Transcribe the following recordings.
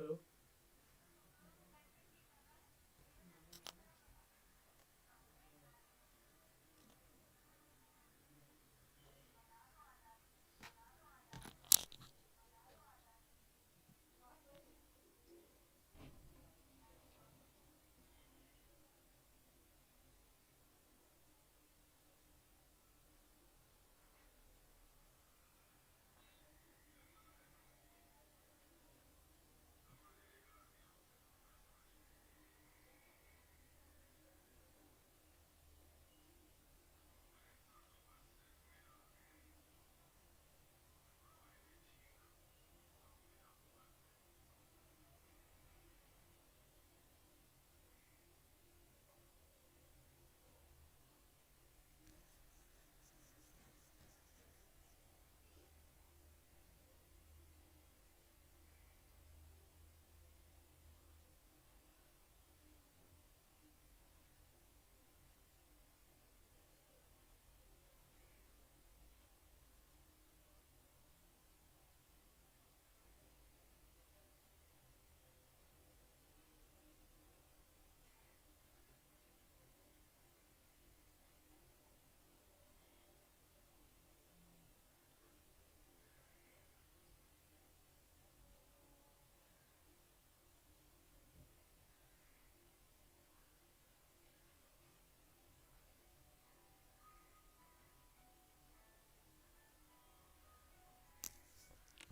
Hello.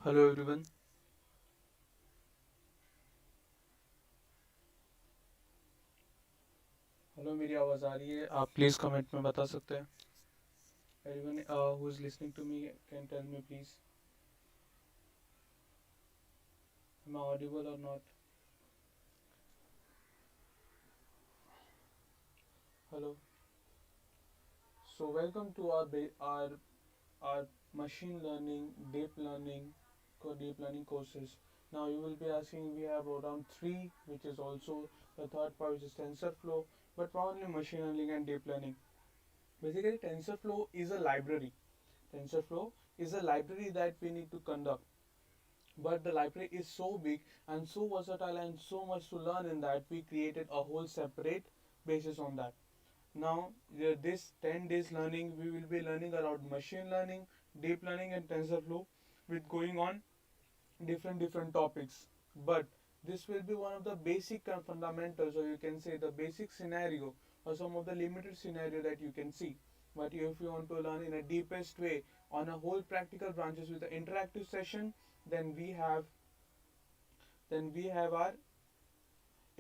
Hello everyone. Hello मेरी आवाज़ आ रही है? आप प्लीज़ कमेंट में बता सकते हैं. Everyone who is listening to me can tell me please. Am I audible or not? Hello. So welcome to our machine learning, deep learning courses. Now you will be asking, we have around three, which is also the third part, which is TensorFlow, but probably machine learning and deep learning. Basically, TensorFlow is a library. TensorFlow is a library that we need to conduct. But the library is so big and so versatile and so much to learn in that we created a whole separate basis on that. Now, this 10 days learning, we will be learning about machine learning, deep learning, and TensorFlow with going on different topics. But this will be one of the basic fundamentals, or you can say the basic scenario, or some of the limited scenario that you can see. But if you want to learn in a deepest way on a whole practical branches with an interactive session, then we have our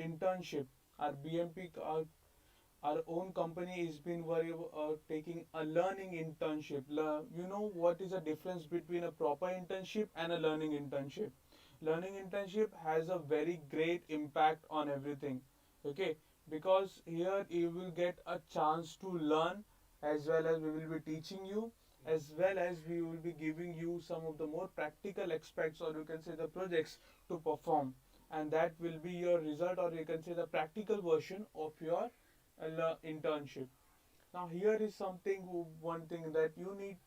internship, our BMP, our own company has been taking a learning internship. You know what is the difference between a proper internship and a learning internship? Learning internship has a very great impact on everything. Okay, because here you will get a chance to learn, as well as we will be teaching you, as well as we will be giving you some of the more practical aspects, or you can say the projects to perform, and that will be your result, or you can say the practical version of your internship. Now here is something, one thing that you need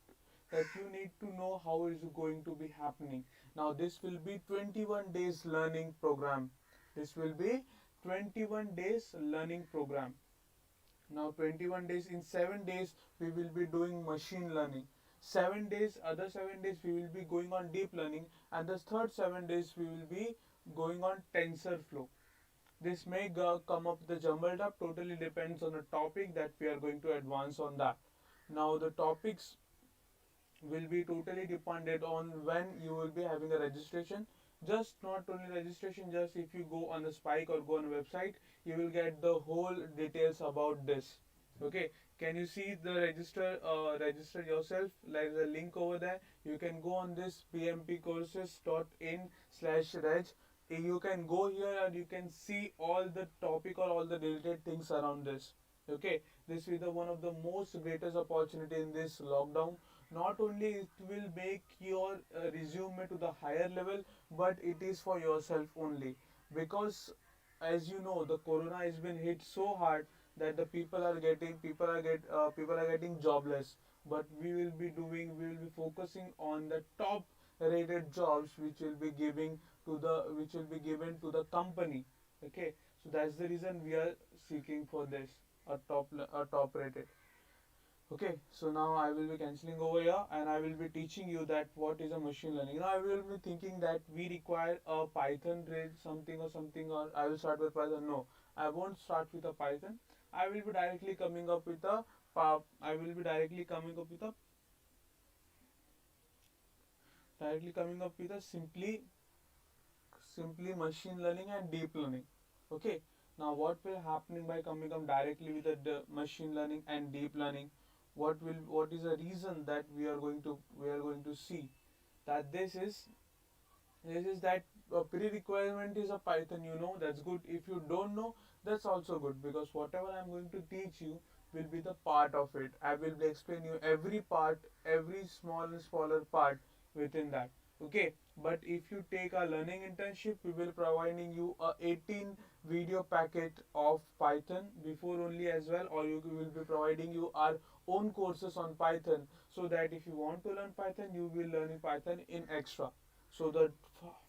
to know how is going to be happening. Now this will be 21 days learning program. This will be 21 days learning program. Now 21 days, in 7 days we will be doing machine learning. 7 days, other 7 days we will be going on deep learning, and the third 7 days we will be going on TensorFlow. This may come up the jumbled up, totally depends on the topic that we are going to advance on that. Now the topics will be totally dependent on when you will be having a registration. Just not only registration, just if you go on the spike or go on a website, you will get the whole details about this. Okay, can you see the register yourself? There's a link over there. You can go on this bmpcourses.in/reg. You can go here and you can see all the topic or all the related things around this. Okay, this is the one of the most greatest opportunity in this lockdown. Not only it will make your resume to the higher level, but it is for yourself only, because as you know, the corona has been hit so hard that the people are getting jobless. But we will be focusing on the top rated jobs which will be giving to the which will be given to the company. Okay, so that's the reason we are seeking for this, a top rated. Okay, so now I will be cancelling over here and I will be teaching you that what is a machine learning. Now I will be thinking that we require a Python read something or something, or I will start with Python. No, I won't start with a Python. I will be directly coming up with a I will be directly coming up with a simply machine learning and deep learning. Okay, now what will happening by coming up directly with the machine learning and deep learning? What is the reason that we are going to see that this is that pre-requirement is a Python. You know, that's good. If you don't know, that's also good, because whatever I'm going to teach you will be the part of it. I will be explain you every part, every small and smaller part within that. Okay, but if you take a learning internship, we will providing you a 18 video packet of Python before only as well, or you will be providing you our own courses on Python, so that if you want to learn Python, you will learn Python in extra. So the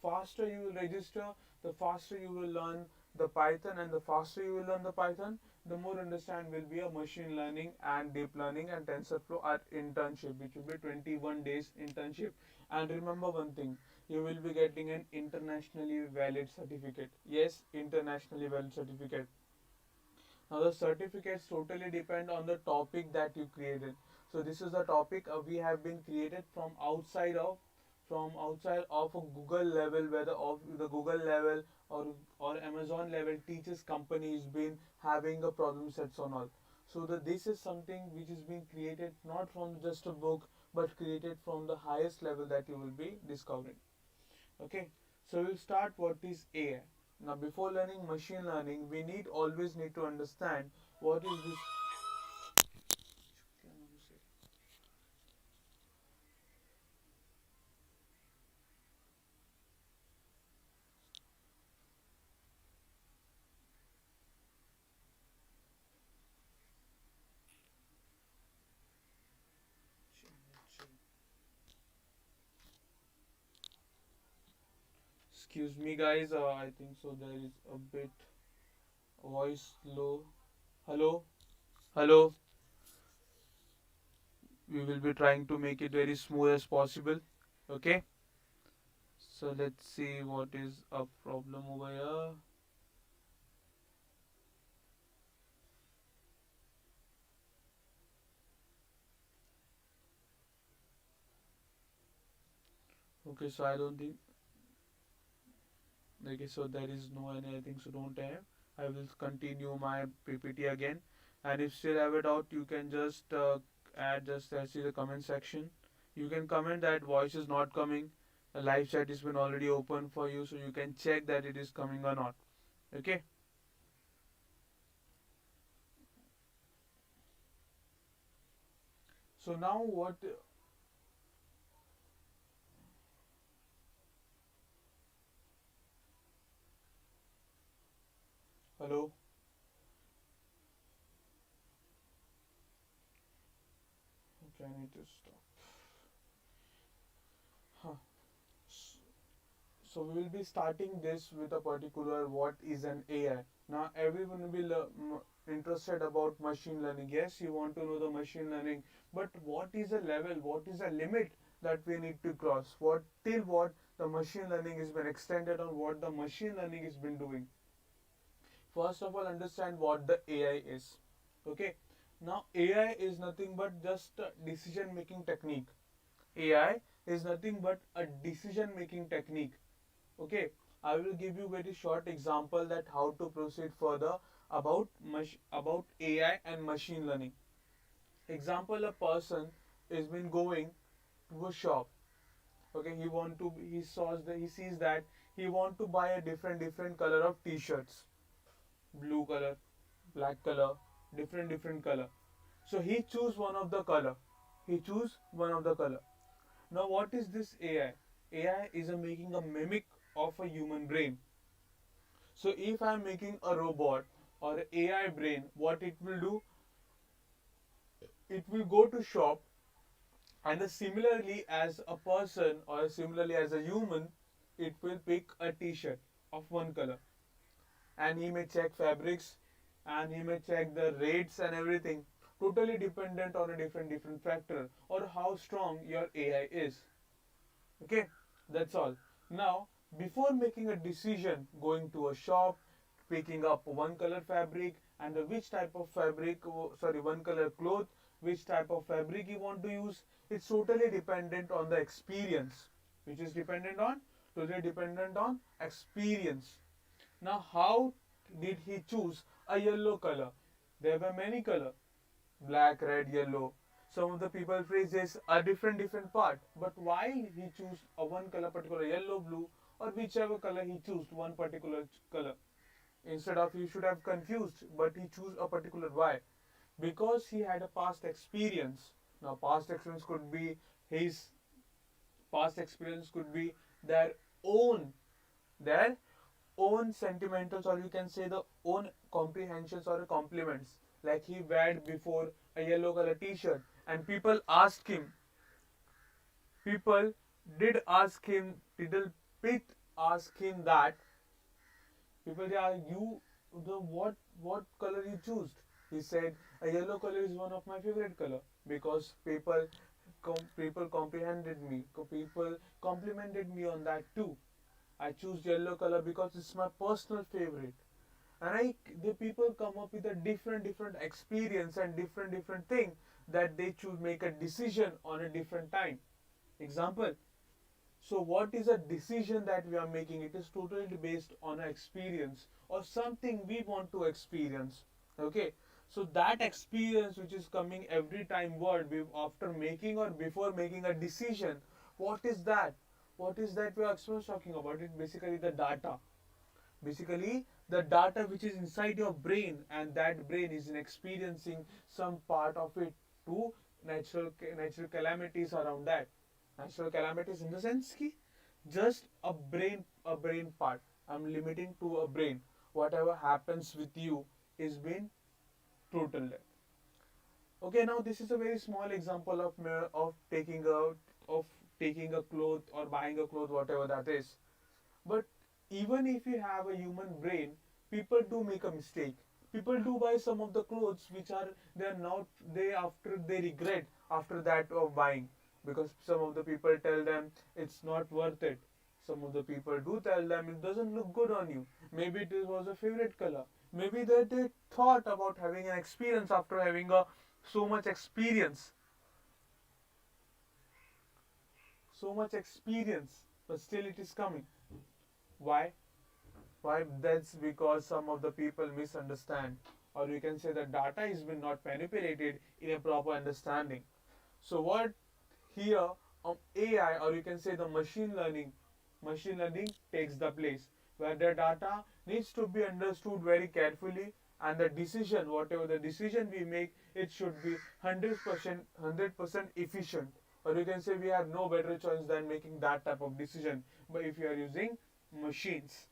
faster you will register, the faster you will learn the Python, and the faster you will learn the Python, the more understand will be a machine learning and deep learning and TensorFlow our internship, which will be 21 days internship. And remember one thing, you will be getting an internationally valid certificate. Yes, internationally valid certificate. Now the certificates totally depend on the topic that you created. So this is the topic we have been created from outside of a Google level, whether of the Google level or Amazon level teaches companies been having a problem sets on all. So this is something which is being created not from just a book, but created from the highest level that you will be discovering. Okay, so we'll start what is AI. Now before learning machine learning, we always need to understand what is this. Excuse me guys, I think so there is a bit voice low. Hello, hello. We will be trying to make it very smooth as possible. Okay, so let's see what is a problem over here. Okay, so I don't think. Okay, so there is no anything, so don't have. I will continue my PPT again, and if still have a doubt, you can just add just see the comment section. You can comment that voice is not coming. The live chat has been already open for you, so you can check that it is coming or not. Okay. So now what? Hello. Okay, I need to stop. Huh. So we will be starting this with a particular what is an AI. Now everyone will be interested about machine learning. Yes, you want to know the machine learning, but what is a level? What is a limit that we need to cross? What the machine learning has been extended on, what the machine learning has been doing. First of all, understand what the AI is. Okay. Now AI is nothing but just a decision making technique. AI is nothing but a decision making technique. Okay, I will give you very short example that how to proceed further about about AI and machine learning. Example: a person has been going to a shop. Okay, he sees that he want to buy a different color of t-shirts, blue color, black color, different color. So he choose one of the color. He choose one of the color. Now what is this AI? AI is making a mimic of a human brain. So if I am making a robot or an AI brain, what it will do? It will go to shop, and similarly as a person or similarly as a human, will pick a t-shirt of one color, and he may check fabrics, and he may check the rates and everything, totally dependent on a different factor or how strong your AI is. Okay, that's all. Now, before making a decision, going to a shop, picking up one color fabric and which type of fabric, sorry, one color cloth, which type of fabric you want to use, it's totally dependent on the experience, which is dependent on, totally dependent on experience. Now, how did he choose a yellow color? There were many colors, black, red, yellow. Some of the people phrases a different part. But why he choose a one color particular yellow, blue, or whichever color he choose one particular color? Instead of you should have confused, but he choose a particular why? Because he had a past experience. Now past experience could be his past experience could be their own their own sentimentals, or you can say the own comprehensions or compliments, like he wear before a yellow color t-shirt and people did ask him little bit ask him that people they are you the what color you choose. He said a yellow color is one of my favorite color because people comprehended me, people complimented me on that too. I choose yellow color because it's my personal favorite. And the people come up with a different experience and different thing that they choose make a decision on a different time. Example. So what is a decision that we are making? It is totally based on an experience or something we want to experience. Okay. So that experience which is coming every time word after making or before making a decision, what is that? What is that we are talking about? It basically the data. Basically the data which is inside your brain, and that brain is experiencing some part of it to natural calamities around that. Natural calamities in the sense ki just a brain part. I'm limiting to a brain. Whatever happens with you is being total death. Okay, now this is a very small example of taking a cloth or buying a cloth, whatever that is. But even if you have a human brain, people do make a mistake. People do buy some of the clothes which are they're not they after they regret after that of buying, because some of the people tell them it's not worth it. Some of the people do tell them it doesn't look good on you. Maybe it was a favorite color. Maybe they thought about having an experience after having a so much experience, so much experience, but still it is coming. Why? Why? That's because some of the people misunderstand, or you can say the data has been not manipulated in a proper understanding. So what here AI, or you can say the machine learning takes the place, where the data needs to be understood very carefully, and the decision, whatever the decision we make, it should be 100% efficient. Or you can say we have no better choice than making that type of decision. But if you are using machines,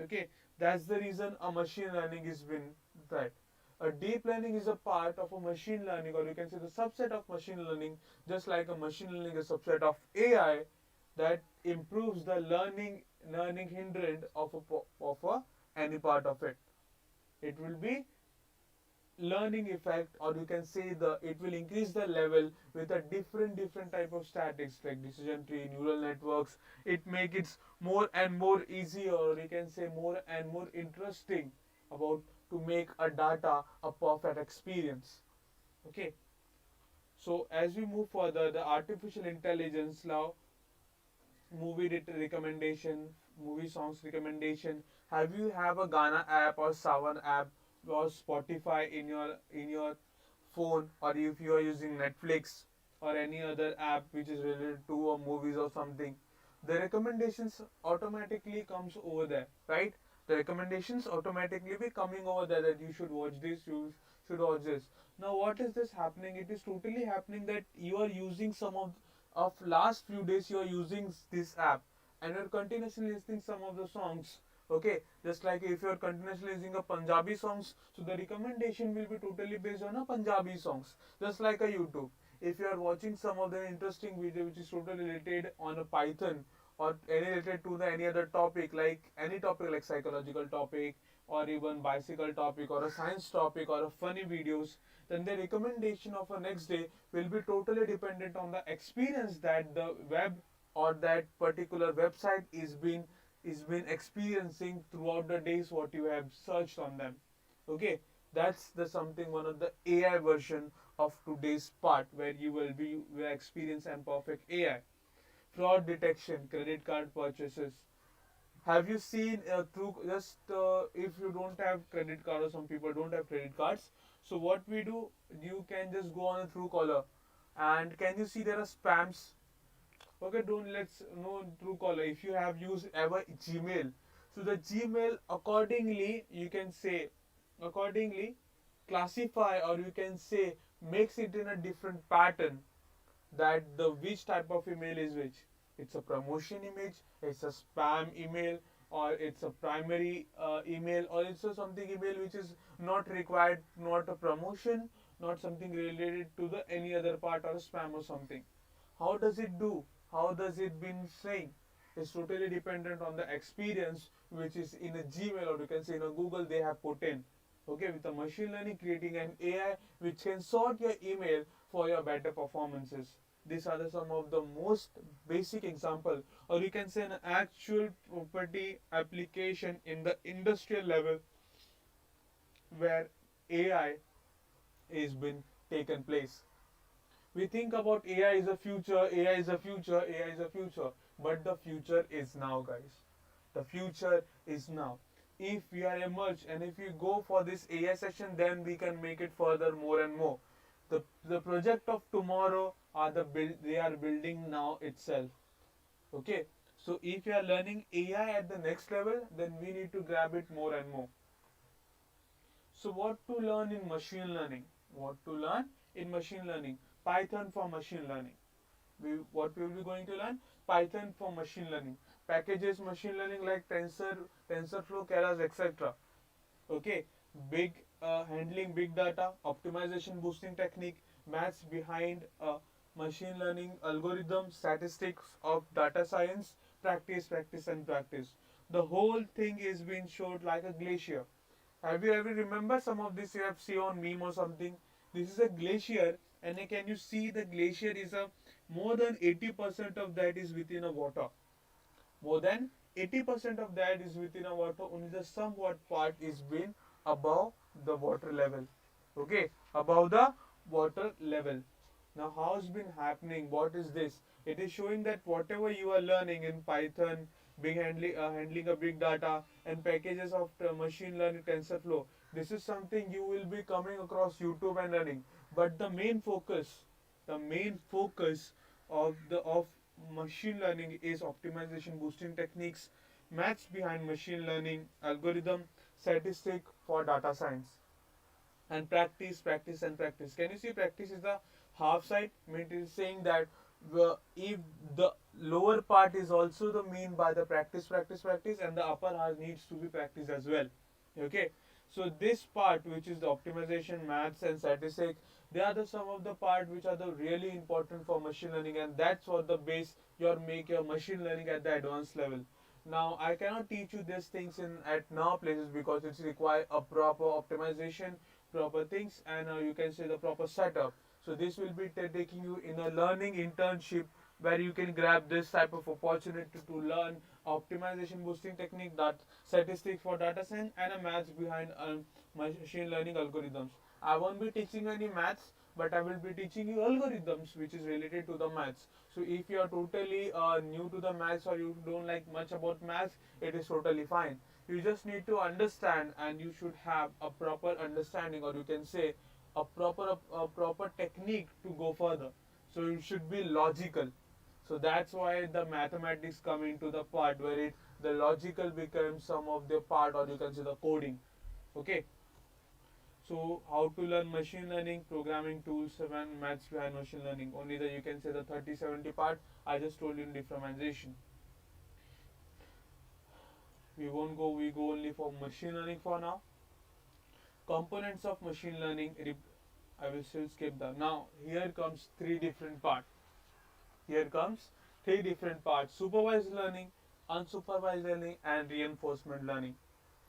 okay, that's the reason a machine learning is been that. A deep learning is a part of a machine learning, or you can say the subset of machine learning, just like a machine learning is a subset of AI that improves the learning hindrance of any part of it. It will be learning effect, or you can say the it will increase the level with a different type of statics like decision tree, neural networks. It make it more and more easier, or you can say more and more interesting about to make a data a perfect experience. Okay, so as we move further, the artificial intelligence now recommendation, movie songs recommendation. Have you have a Ghana app or Savan app or Spotify in your phone, or if you are using Netflix or any other app which is related to movies or something, the recommendations automatically comes over there, right? The recommendations automatically be coming over there that you should watch this, you should watch this. Now what is this happening? It is totally happening that you are using some of last few days you are using this app, and you're continuously listening some of the songs. Okay, just like if you're continuously listening a Punjabi songs, so the recommendation will be totally based on a Punjabi songs, just like a YouTube. If you are watching some of the interesting video which is totally related on a Python or any related to the any other topic, like any topic like psychological topic or even bicycle topic or a science topic or a funny videos, then the recommendation of a next day will be totally dependent on the experience that the web or that particular website is been experiencing throughout the days what you have searched on them. Okay, that's the something one of the AI version of today's part where you will experience and perfect AI. Fraud detection, credit card purchases. Have you seen through just if you don't have credit card or some people don't have credit cards, so what we do, you can just go on a Truecaller, and can you see there are spams? Okay, don't let's know Truecaller. If you have used ever Gmail, so the Gmail accordingly you can say accordingly classify, or you can say makes it in a different pattern, that the which type of email is which. It's a promotion image, it's a spam email, or it's a primary email, or it's a something email which is not required, not a promotion, not something related to the any other part or spam or something. How does it do? How does it been saying? It's totally dependent on the experience which is in a Gmail, or you can say in a Google they have put in. Okay, with the machine learning creating an AI which can sort your email for your better performances. These are some of the most basic example, or you can say an actual property application in the industrial level where AI is been taken place. We think about AI is a future, AI is a future, AI is a future, but the future is now, guys. The future is now. If we are emerged and if we go for this AI session, then we can make it further more and more. The project of tomorrow are they are building now itself. Okay, so if you are learning AI at the next level, then we need to grab it more and more. So what to learn in machine learning? What to learn in machine learning? Python for machine learning. What we will be going to learn? Python for machine learning. Packages machine learning like TensorFlow, Keras, etc. Okay, big handling big data, optimization boosting technique, maths behind machine learning algorithm, statistics of data science, practice, practice, and practice. The whole thing is being showed like a glacier. Have you ever remember some of this you have seen on meme or something? This is a glacier, and can you see the glacier is a more than 80% of that is within a water. More than 80% of that is within a water. Only the somewhat part is been above the water level. Okay, above the water level. Now, how's been happening? What is this? It is showing that whatever you are learning in Python, handling a big data, and packages of machine learning, TensorFlow, this is something you will be coming across YouTube and learning. But the main focus of machine learning is optimization boosting techniques, maths behind machine learning, algorithm, statistic for data science, and practice, practice, and practice. Can you see practice is the half side? It is saying that if the lower part is also the mean by the practice, practice, practice, and the upper half needs to be practiced as well. Okay, so this part which is the optimization, maths, and statistics, they are the some of the part which are the really important for machine learning, and that's what the base your make your machine learning at the advanced level. Now I cannot teach you these things in at now places because it's require a proper optimization, proper things, and you can say the proper setup. So this will be taking you in a learning internship where you can grab this type of opportunity to learn optimization boosting technique, that statistics for data science, and a maths behind machine learning algorithms. I won't be teaching any maths, but I will be teaching you algorithms which is related to the maths. So if you are totally new to the maths or you don't like much about maths, it is totally fine. You just need to understand, and you should have a proper understanding, or you can say a proper technique to go further. So it should be logical. So that's why the mathematics come into the part where the logical becomes some of the part, or you can say the coding. Okay, so how to learn machine learning, programming tools, and maths behind machine learning. Only the you can say the 30-70 part I just told you in differentiation. We go only for machine learning for now. Components of machine learning, I will still skip that. Now here comes three different parts. Here comes three different parts: supervised learning, unsupervised learning, and reinforcement learning.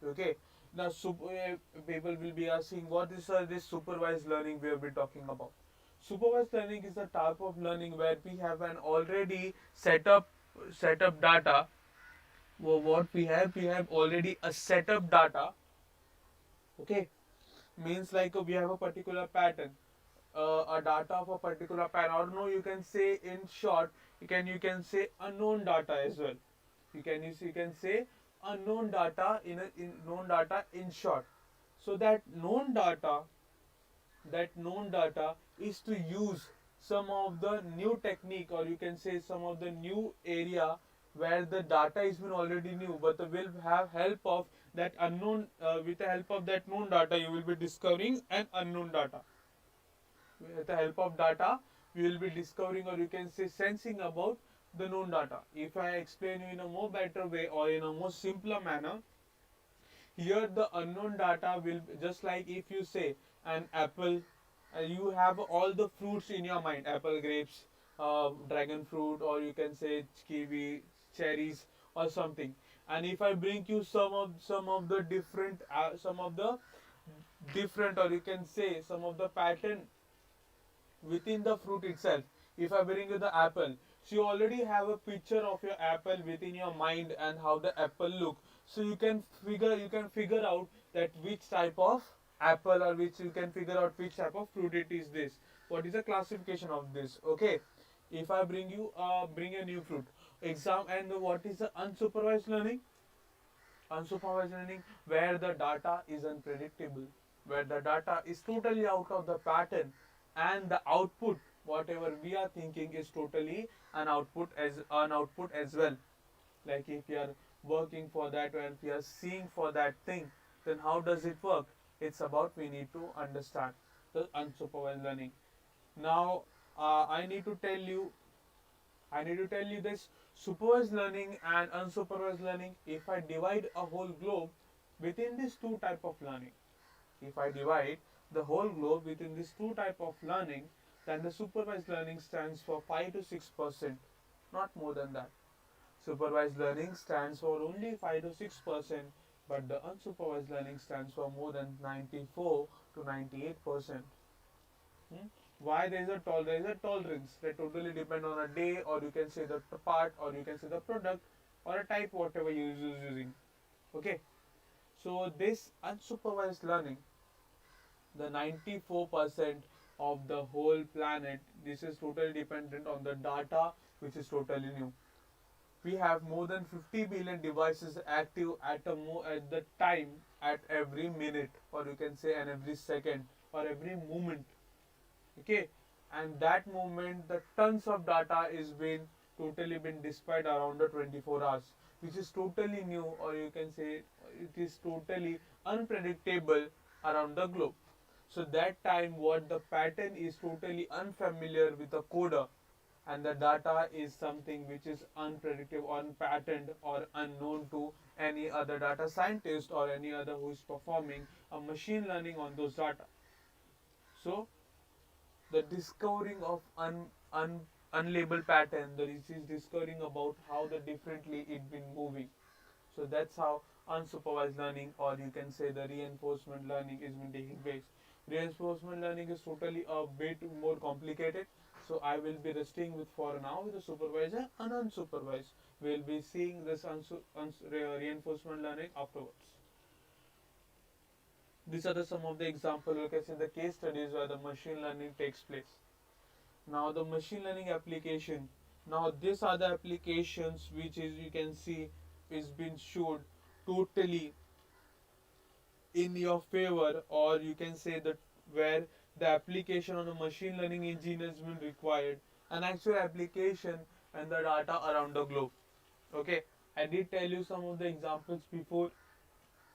Okay. Now, people will be asking, what is this supervised learning we have been talking about? Supervised learning is a type of learning where we have an already set up data. Well, what we have already a setup data. Okay, means like we have a particular pattern, a data of a particular pattern, or no, you can say in short, you can say unknown data as well. You can say unknown data in known data in short. So that known data is to use some of the new technique, or you can say some of the new area where the data is been already new, but will have help of that unknown, with the help of that known data you will be discovering an unknown data. With the help of data we will be discovering, or you can say sensing about the known data. If I explain you in a more better way or in a more simpler manner, here the unknown data will just like if you say an apple, you have all the fruits in your mind: apple, grapes, dragon fruit, or you can say kiwi, cherries, or something. And if I bring you some of the different, or you can say some of the pattern within the fruit itself. If I bring you the apple, so you already have a picture of your apple within your mind and how the apple look. So you can figure out that which type of apple, or which you can figure out which type of fruit it is this. What is the classification of this? Okay. If I bring a new fruit exam, and what is the unsupervised learning? Unsupervised learning, where the data is unpredictable, where the data is totally out of the pattern, and the output, whatever we are thinking, is totally an output as well. Like if we are working for that, and if we are seeing for that thing, then how does it work? It's about we need to understand the unsupervised learning. Now, I need to tell you this: supervised learning and unsupervised learning. If I divide a whole globe within these two type of learning, if I divide the whole globe within these two type of learning, then the supervised learning stands for 5 to 6%, not more than that. Supervised learning stands for only 5 to 6%, but the unsupervised learning stands for more than 94 to 98%. Hmm? Why there is a tolerance that totally depend on a day, or you can say the part, or you can say the product, or a type, whatever you is using. Okay. So this unsupervised learning, the 94% of the whole planet, this is totally dependent on the data, which is totally new. We have more than 50 billion devices active at the time, at every minute, or you can say and every second, or every moment. Okay. And that moment the tons of data is been totally been displayed around the 24 hours, which is totally new, or you can say it is totally unpredictable around the globe. So that time what the pattern is totally unfamiliar with the coder, and the data is something which is unpredictable, unpatterned, or unknown to any other data scientist, or any other who is performing a machine learning on those data. So the discovering of unlabeled pattern, the is discovering about how the differently it been moving. So that's how unsupervised learning, or you can say the reinforcement learning, is been taking place. Reinforcement learning is totally a bit more complicated, so I will be resting with for now with the supervisor and unsupervised. We'll be seeing this reinforcement learning afterwards. These are some of the examples, like I said, the case studies where the machine learning takes place. Now the machine learning application. Now these are the applications which is, you can see, is been showed totally in your favor, or you can say that where the application on a machine learning engine has been required, an actual application and the data around the globe. Okay, I did tell you some of the examples before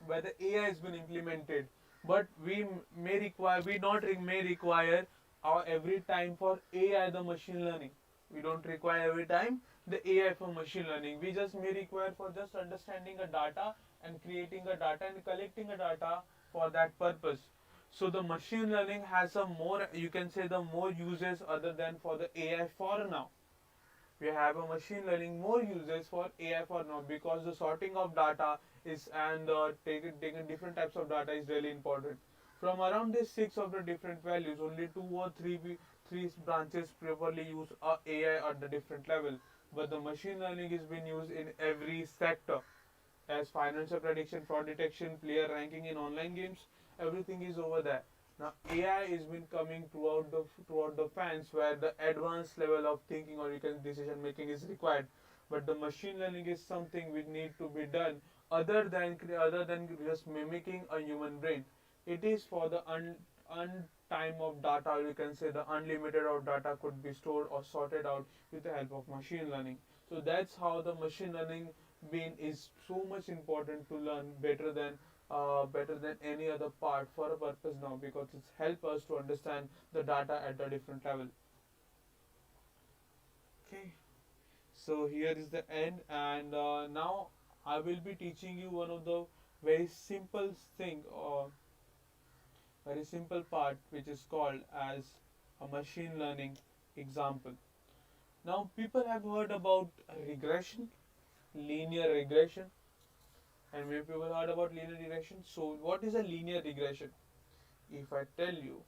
where the AI has been implemented, but we may require every time for AI the machine learning. We don't require every time the AI for machine learning. We just may require for just understanding a data and creating a data and collecting a data for that purpose. So the machine learning has a more, you can say, the more uses other than for the AI for now. we have a machine learning more uses for AI for now, because the sorting of data is, and taking different types of data is really important. From around these six of the different values, only two or three branches properly use AI at the different level. But the machine learning is being used in every sector, as financial prediction, fraud detection, player ranking in online games, everything is over there. Now AI has been coming throughout the fans, where the advanced level of thinking, or you can decision making, is required. But the machine learning is something which need to be done other than just mimicking a human brain. It is for the time of data, or you can say the unlimited of data could be stored or sorted out with the help of machine learning. So that's how the machine learning being is so much important to learn better than any other part for a purpose now, because it's help us to understand the data at a different level. Okay, so here is the end, and now I will be teaching you one of the very simple thing, or very simple part, which is called as a machine learning example. Now people have heard about regression, linear regression, and many people heard about linear regression. So what is a linear regression? If I tell you,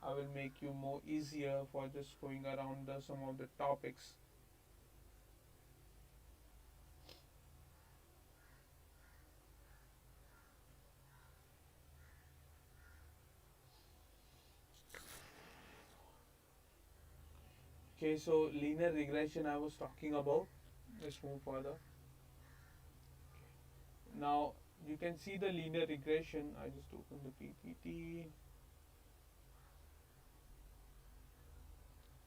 I will make you more easier for just going around some of the topics. Okay, so linear regression I was talking about. Let's move further. Now you can see the linear regression. I just open the PPT.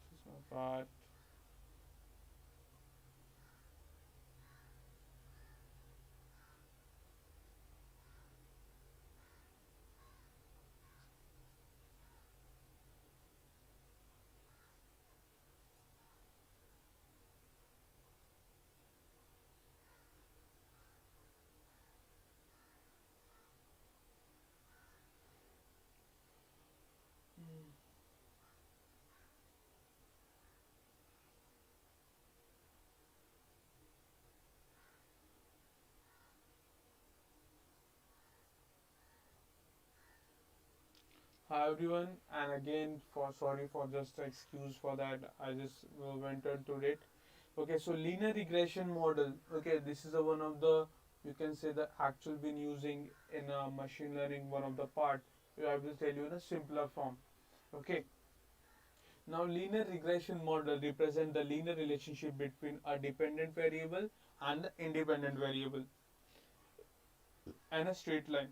This is my part. Hi everyone, and again for sorry for just excuse for that. I just went into it. Okay, so linear regression model. Okay, this is one of the, you can say, the actual been using in machine learning, one of the part. I will tell you in a simpler form. Okay, now linear regression model represent the linear relationship between a dependent variable and the independent variable and a straight line.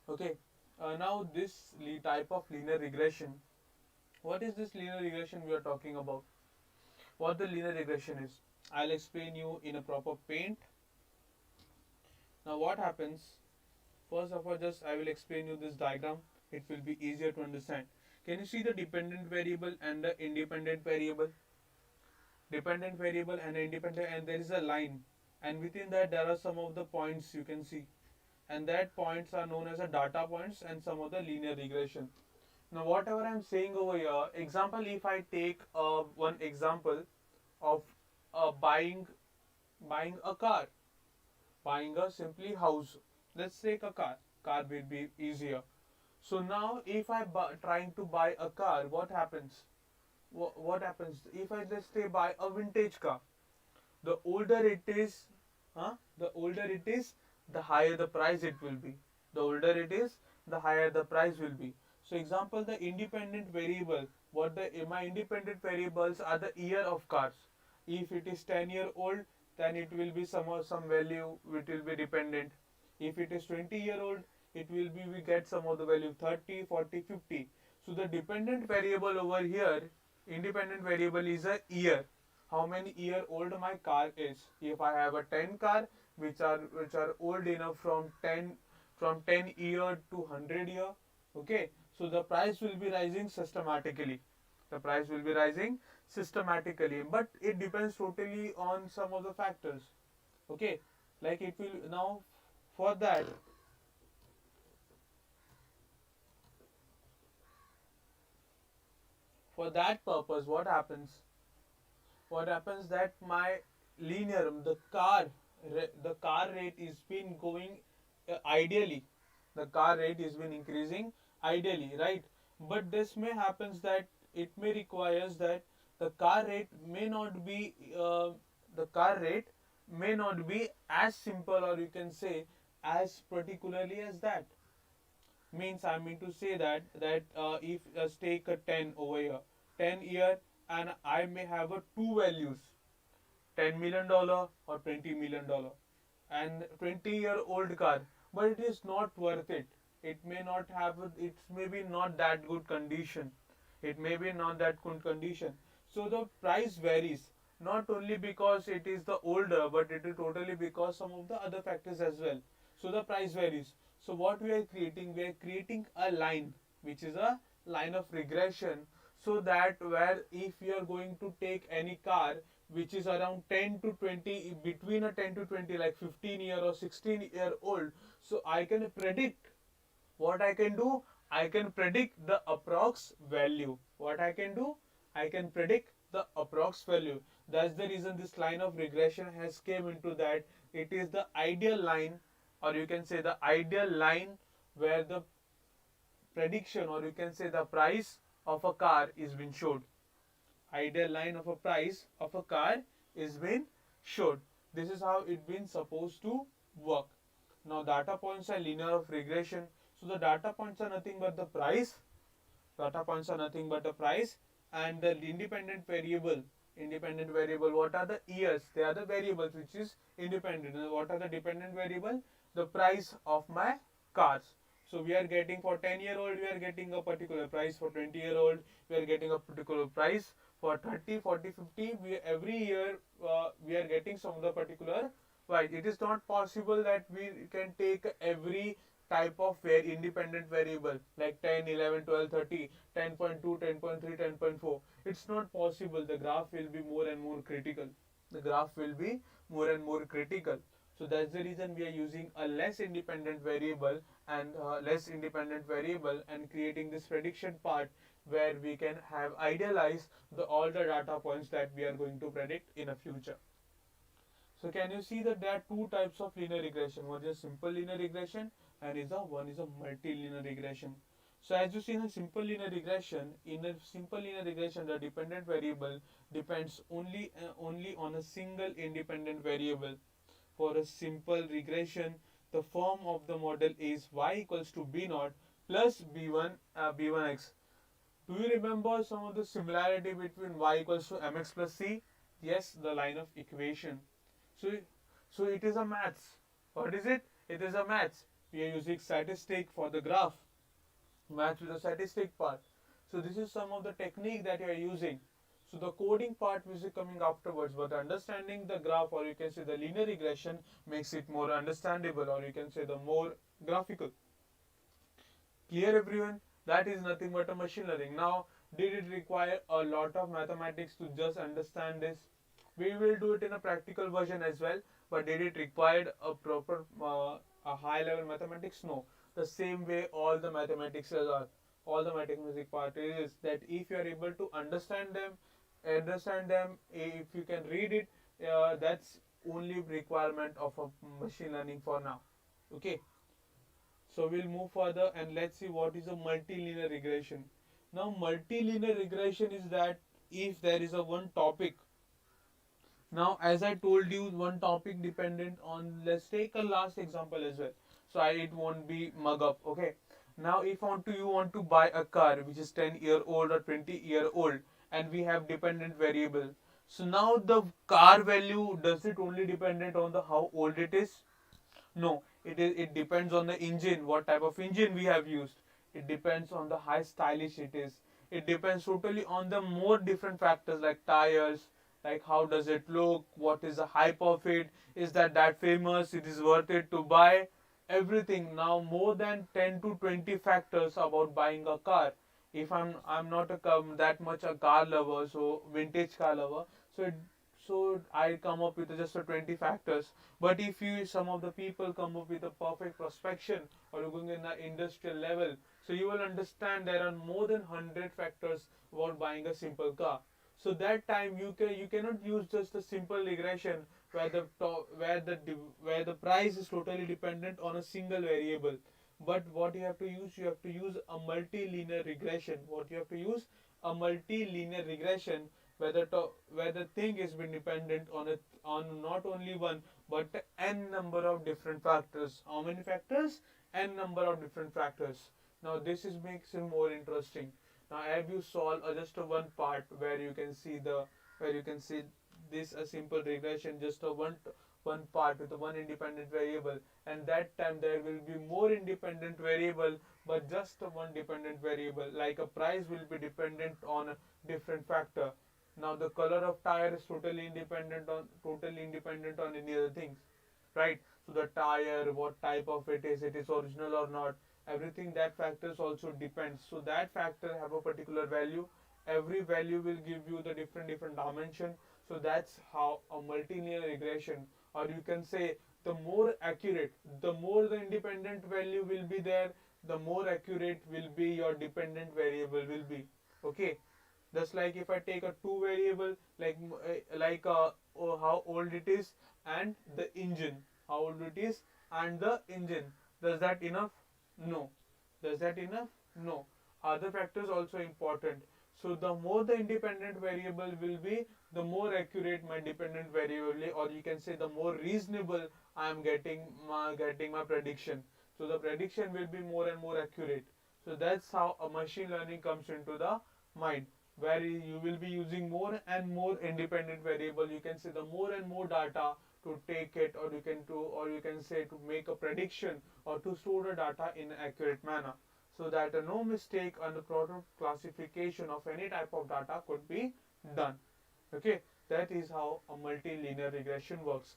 Okay, now this type of linear regression. What is this linear regression we are talking about? What the linear regression is? I'll explain you in a proper paint. Now what happens? First of all, just I will explain you this diagram. It will be easier to understand. Can you see the dependent variable and the independent variable? Dependent variable and independent, and there is a line, and within that there are some of the points you can see, and that points are known as a data points and some of the linear regression. Now whatever I'm saying over here, example, if I take one example of buying a car, buying a simply house. Let's take a car. Car will be easier. So now, if I trying to buy a car, what happens? What happens if I just say buy a vintage car? The older it is, the older it is, the higher the price it will be. The older it is, the higher the price will be. So example, the independent variable, what the my independent variables are the year of cars. If it is 10-year old, then it will be some value which will be dependent. If it is 20-year old, it will be, we get some of the value 30, 40, 50. So the dependent variable over here, independent variable, is a year. How many year old my car is? If I have a 10 car which are old enough from 10 year to 100 year, okay, so the price will be rising systematically. The price will be rising systematically, but it depends totally on some of the factors. Okay, like it will now, for that purpose, what happens? what happens that my linear the car rate is been going ideally, the car rate is been increasing ideally, right? But this may happens that it may requires that the car rate may not be the car rate may not be as simple, or you can say as particularly as that. Means I mean to say that if let's take a 10 over here, 10 year, and I may have a two values, $10 million or $20 million, and 20-year-old car, but it is not worth it. It may not have it's maybe not that good condition, it may be not that good condition. So the price varies, not only because it is the older, but it is totally because some of the other factors as well. So the price varies. So what we are creating a line, which is a line of regression, so that where if you are going to take any car which is around 10 to 20, between a 10 to 20, like 15-year or 16-year old, so I can predict what I can do. I can predict the approx value. What I can do, I can predict the approx value. That's the reason this line of regression has came into that. It is the ideal line, or you can say the ideal line where the prediction, or you can say the price of a car is being showed. Ideal line of a price of a car is being showed. This is how it been supposed to work. Now data points are linear of regression. So the data points are nothing but the price. Data points are nothing but the price, and the independent variable. Independent variable. What are the years? They are the variables which is independent. And what are the dependent variable? The price of my cars. So we are getting for 10-year-old, we are getting a particular price. For 20-year-old, we are getting a particular price. For 30, 40, 50, every year we are getting some of the particular price. It is not possible that we can take every type of independent variable like 10, 11, 12, 30, 10.2, 10.3, 10.4. It's not possible. The graph will be more and more critical. The graph will be more and more critical. So that's the reason we are using a less independent variable and creating this prediction part where we can have idealize all the data points that we are going to predict in a future. So can you see that there are two types of linear regression? One is simple linear regression and one is a multilinear regression. So as you see in a simple linear regression, the dependent variable depends only on a single independent variable. For a simple regression, the form of the model is y equals to b naught plus b1x. Do you remember some of the similarity between y equals to mx plus c? Yes, the line of equation. So, so it is a maths. What is it? It is a maths. We are using statistic for the graph. Maths with the statistic part. So this is some of the technique that you are using. So the coding part will be coming afterwards, but understanding the graph, or you can say the linear regression, makes it more understandable, or you can say the more graphical. Clear everyone? That is nothing but a machine learning. Now, did it require a lot of mathematics to just understand this? We will do it in a practical version as well, but did it require a proper a high level mathematics? No. The same way all the mathematics are. All the mathematics part is that if you are able to understand them, if you can read it, that's only requirement of a machine learning for now. Okay. So we'll move further and let's see what is a multilinear regression. Now multilinear regression is that if there is a one topic. Now as I told you, one topic dependent on, let's take a last example as well. So it won't be mug up. Okay. Now if you want to buy a car which is 10-year-old or 20-year-old, and we have dependent variable. So now the car value, does it only dependent on the how old it is? No, it depends on the engine, what type of engine we have used. It depends on the how stylish it is. It depends totally on the more different factors like tires, like how does it look, what is the hype of it, is that famous, it is worth it to buy, everything. Now more than 10 to 20 factors about buying a car. If I'm not that much a car lover, so vintage car lover, so I come up with just a 20 factors. But if you some of the people come up with a perfect prospection, or you're going in the industrial level, so you will understand there are more than 100 factors about buying a simple car. So that time you cannot use just a simple regression where where the price is totally dependent on a single variable. But what you have to use a multilinear regression. What you have to use a multilinear regression where where the thing is been dependent on on not only one but n number of different factors. How many factors? N number of different factors. Now this is makes it more interesting. Now have you solved just a one part where you can see this a simple regression, just a one part with a one independent variable, and that time there will be more independent variable but just a one dependent variable, like a price will be dependent on a different factor. Now the color of tire is totally independent on any other things, right? So the tire, what type of it is original or not, everything that factors also depends. So that factor have a particular value. Every value will give you the different dimension. So that's how a multilinear regression, or you can say the more accurate, the more the independent value will be there, the more accurate will be your dependent variable will be. Okay, just like if I take a two variable, how old it is and the engine, how old it is and the engine, does that enough? No. Does that enough? No. Other factors also important. So the more the independent variable will be, the more accurate my dependent variable, or you can say the more reasonable I am getting my prediction. So the prediction will be more and more accurate. So that's how a machine learning comes into the mind, where you will be using more and more independent variable. You can say the more and more data to take it, or you can say to make a prediction or to store the data in an accurate manner, so that no mistake on the product classification of any type of data could be done. Okay, that is how a multilinear regression works.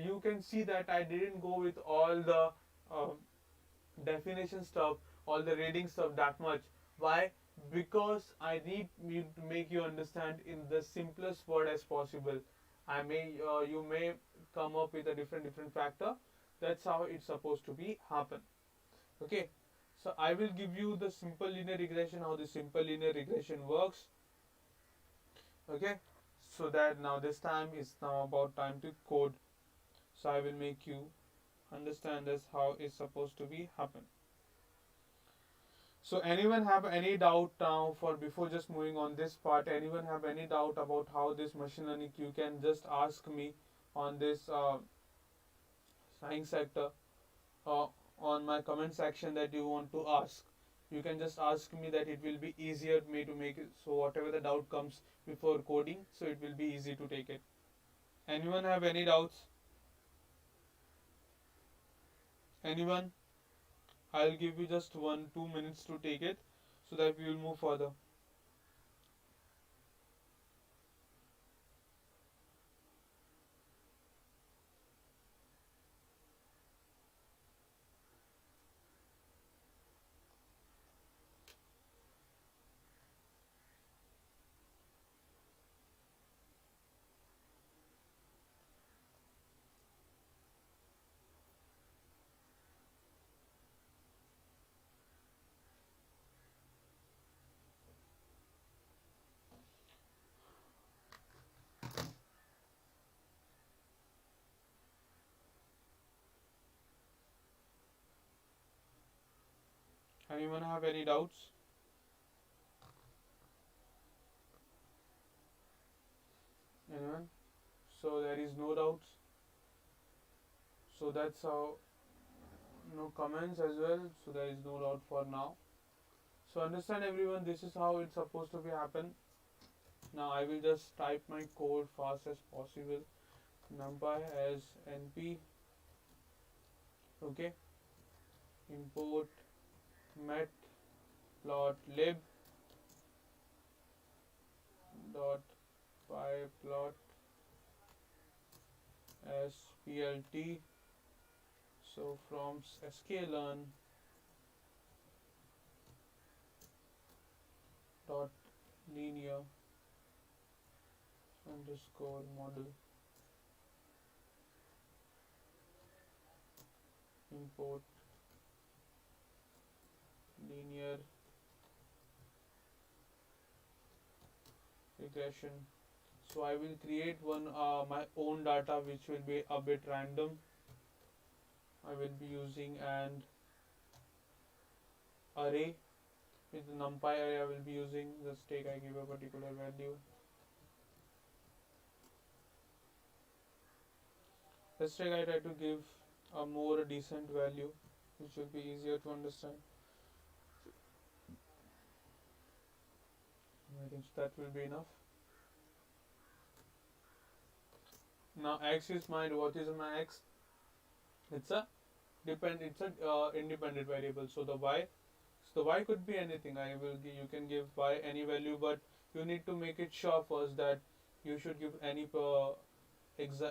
You can see that I didn't go with all the uh, definition stuff, all the reading stuff that much. Why? Because I need me to make you understand in the simplest word as possible. You may come up with a different factor. That's how it's supposed to be happen. Okay. So I will give you the simple linear regression, how the simple linear regression works. Okay. So that now this time is now about time to code. So I will make you understand this how it's supposed to be happen. So anyone have any doubt now, for before just moving on this part, anyone have any doubt about how this machine learning, you can just ask me on this science sector, uh, on my comment section that you want to ask. You can just ask me, that it will be easier for me to make it, so whatever the doubt comes before coding, so it will be easy to take it. Anyone have any doubts? Anyone? I'll give you just 1-2 minutes to take it, so that we will move further. Anyone have any doubts? Anyone? So there is no doubts. So that's how, no comments as well. So there is no doubt for now. So understand everyone, this is how it's supposed to be happen. Now I will just type my code fast as possible. Numpy as np. Okay. Import matplotlib dot pyplot as plt. So from sklearn dot linear underscore model import linear regression. So I will create one my own data which will be a bit random. I will be using an array with numpy array. I will be using, just take, I give a particular value. Let's take, I try to give a more decent value which will be easier to understand. I think that will be enough. Now x is my, what is my x? It's a independent variable. So the y could be anything. You can give y any value, but you need to make it sure first that you should give any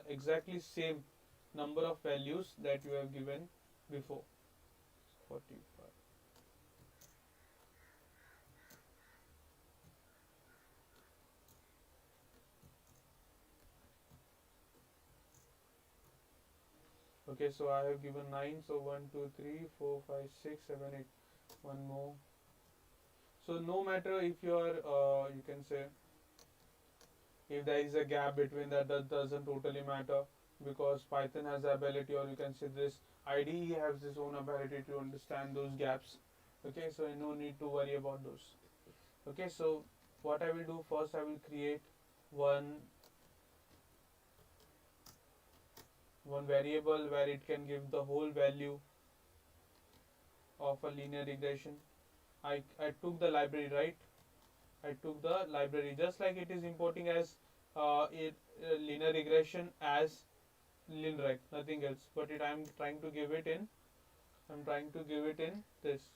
exactly same number of values that you have given before. 45. Okay, so I have given 9. So 1, 2, 3, 4, 5, 6, 7, 8. One more. So no matter if you are, you can say, if there is a gap between that, that doesn't totally matter, because Python has the ability, or you can say this IDE has its own ability to understand those gaps. Okay, so no need to worry about those. Okay, so what I will do first, I will create one variable where it can give the whole value of a linear regression. I took the library, right? I took the library, just like it is importing as linear regression as linreg, nothing else. But I'm trying to give it in this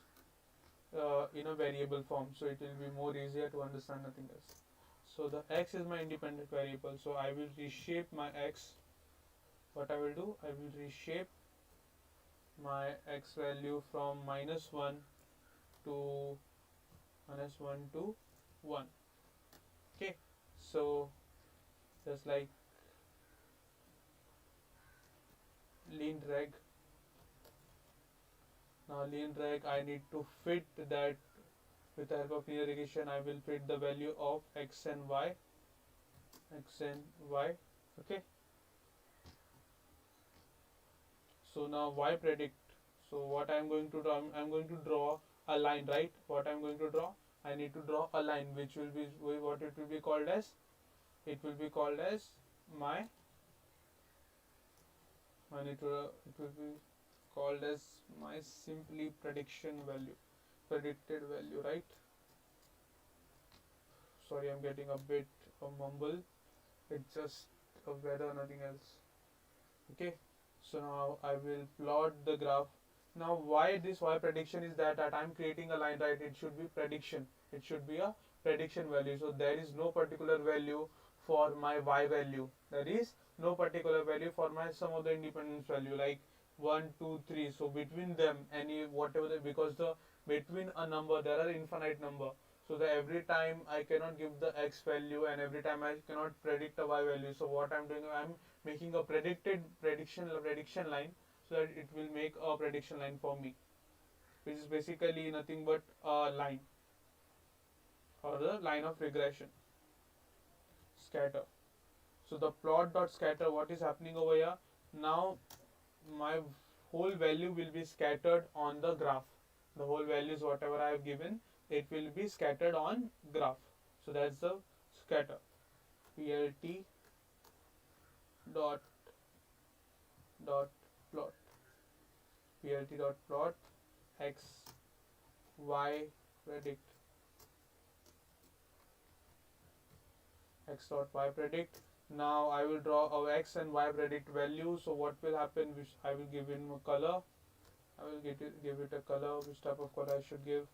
in a variable form, so it will be more easier to understand, nothing else. So the x is my independent variable, so I will reshape my x. What I will do, I will reshape my x value from -1 to 1. Okay, so just like linreg. Now linreg, I need to fit that with the help of linear regression. I will fit the value of x and y. Okay. So now y predict. So what I am going to do, I'm going to draw a line, right? What I'm going to draw, I need to draw a line which will be what it will be called as. It will be called as my. It will be called as my simply predicted value, right? Sorry, I'm getting a bit mumble. It's just a weather, nothing else. Okay, so now I will plot the graph. Now why this y prediction is that I'm creating a line, right? It should be prediction. It should be a prediction value. So there is no particular value for my y value. There is no particular value for my sum of the independence value, like 1, 2, 3. So between them, any whatever because the between a number there are infinite number. So that every time I cannot give the x value, and every time I cannot predict a y value. So what I'm doing, I'm making a prediction line, so that it will make a prediction line for me, which is basically nothing but a line, or the line of regression. Scatter. So the plot dot scatter, what is happening over here? Now my whole value will be scattered on the graph. The whole values whatever I have given, it will be scattered on graph. So that's the scatter. Plt dot plot. Plt dot plot x y predict. X dot y predict. Now I will draw our x and y predict value. So what will happen? Which I will give it a color. I will give it a color. Which type of color I should give?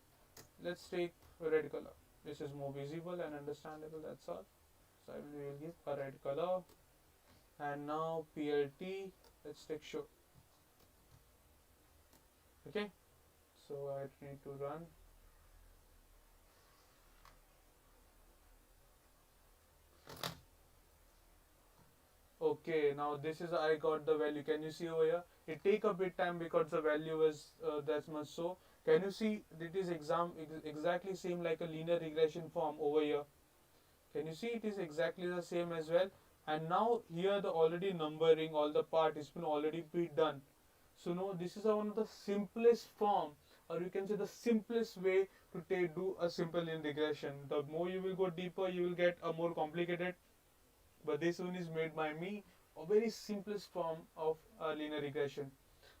Let's take a red color. This is more visible and understandable. That's all. So I will give a red color. And now PLT. Let's take show. Okay. So I need to run. Okay, now this is, I got the value. Can you see over here? It take a bit time because the value is that much. So can you see it is exactly same like a linear regression form over here? Can you see it is exactly the same as well? And now here the already numbering all the part is been already be done. So no, this is one of the simplest form, or you can say the simplest way to do a simple linear regression. The more you will go deeper, you will get a more complicated. But this one is made by me, a very simplest form of a linear regression.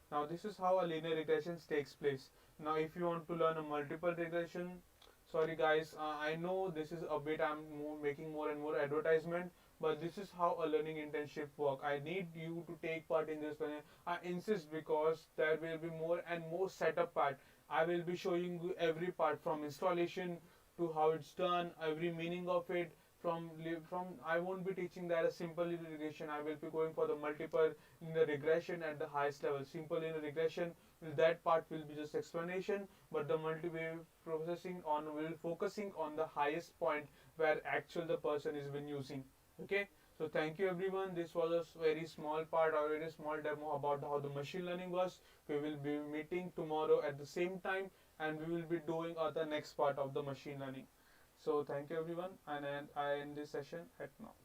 Now this is how a linear regression takes place. Now if you want to learn a multiple regression, sorry guys, I know this is a bit I'm making more and more advertisement, but this is how a learning internship work. I need you to take part in this learning. I insist because there will be more and more setup part. I will be showing you every part from installation to how it's done, every meaning of it. From I won't be teaching that a simple linear regression. I will be going for the multiple linear regression at the highest level. Simple linear regression, that part will be just explanation, but the multi-way processing on will focusing on the highest point where actual the person is been using. Okay, so thank you everyone. This was a very small part or very small demo about how the machine learning was. We will be meeting tomorrow at the same time, and we will be doing the next part of the machine learning. So thank you everyone, and I end this session at now.